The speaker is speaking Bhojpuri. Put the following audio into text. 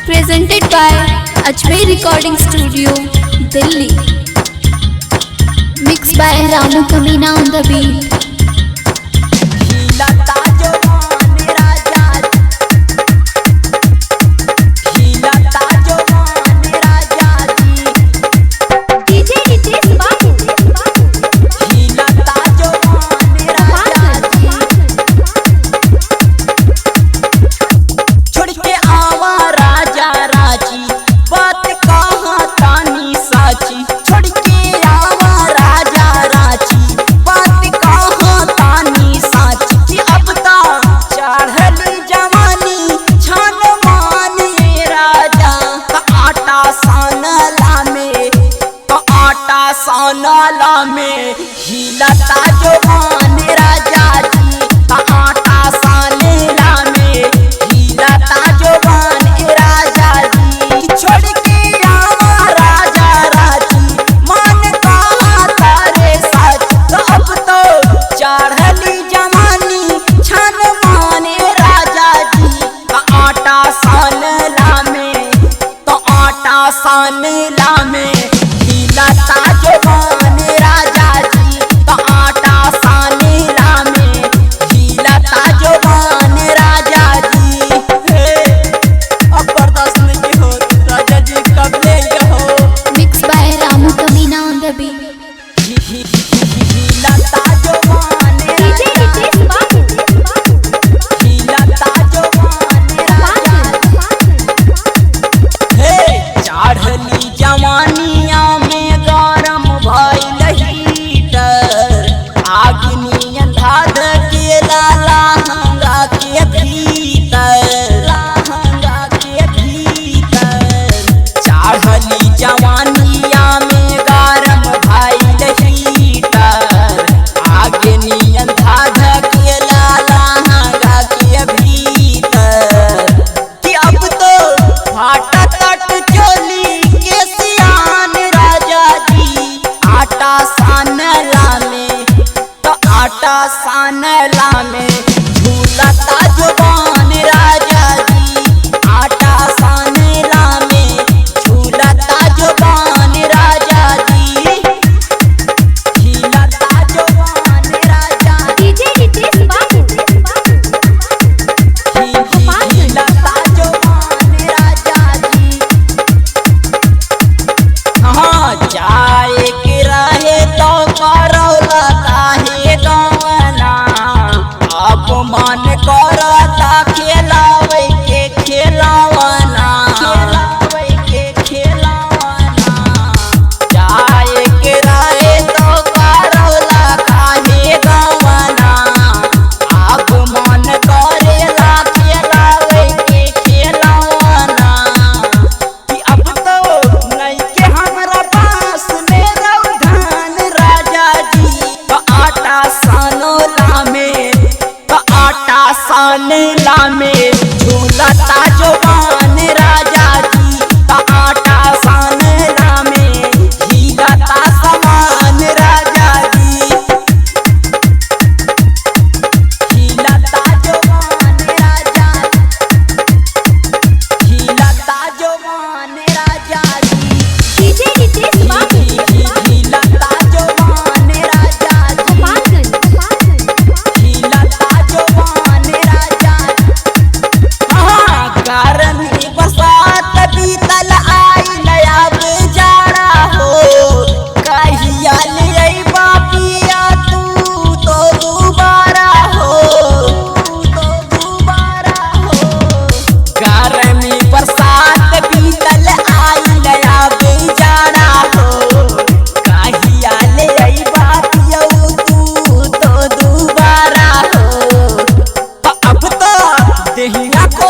presented by Ajmer Recording Studio, Delhi. Mixed by Ramu Kamina on the beat. नाला में हिलता जवान राजा जी का आटा सानेला में हिलता जवान राजा जी छोड़ के आवा राजा राजी मन कहा तारे सच तो अब तो चढ़ली जवानी छन माने राजा जी का आटा सानेला में तो आटा सानेला में हिलता जवान राजा जी तो आटा सानेला में हिलता जवान राजा जी। अब बर्दाश्त नहीं हो राजा जी कब ले हो। Mixed by Ramu Kamina on the beat. हिलता जवान राजा हिलता जवान राजा चढ़ली जवानिया में गरम भइल हीटर आग्नि अंधाध के लहंगा के भीतर चढ़ली जवानिया में गरम भइल हीटर आग्नि अंधाध के लहंगा के भीतर कि अब तो फाटा तट चोली के सियान राजा जी आटा सानला में तो आटा सानला में झूलता जवान राजा जी आटा सानला में झूलता जवान राजा जी हिलता जवान राजा हिलता जवान राजा जी। हाँ जाए के रहे तो करौला काहे गवना अब मन करता खेलावे के खेलावना जाए के रहे तो करौला काहे गवना अब मन करेला खेलावे के खेलावना कि अब तो नहीं के हमरा पास में रौधान राजा जी तो आटा सानोला में तो आटा सानेला में झूलता जवान राजा जी तो आटा सानेला में हिलता समान राजा जी हिलता जवान राजा हिलता जवान राजा जी हिलता जवान राजा हिलता जवान राजा हाँ गर्मी बरसात बीतल आई नया बेजारा हो कहिया ले बापिया तू तो दोबारा हो गर्मी बरसात बीतल आई नया बेजारा हो कहिया ले बापिया तू तो दोबारा हो अब तो देहिया को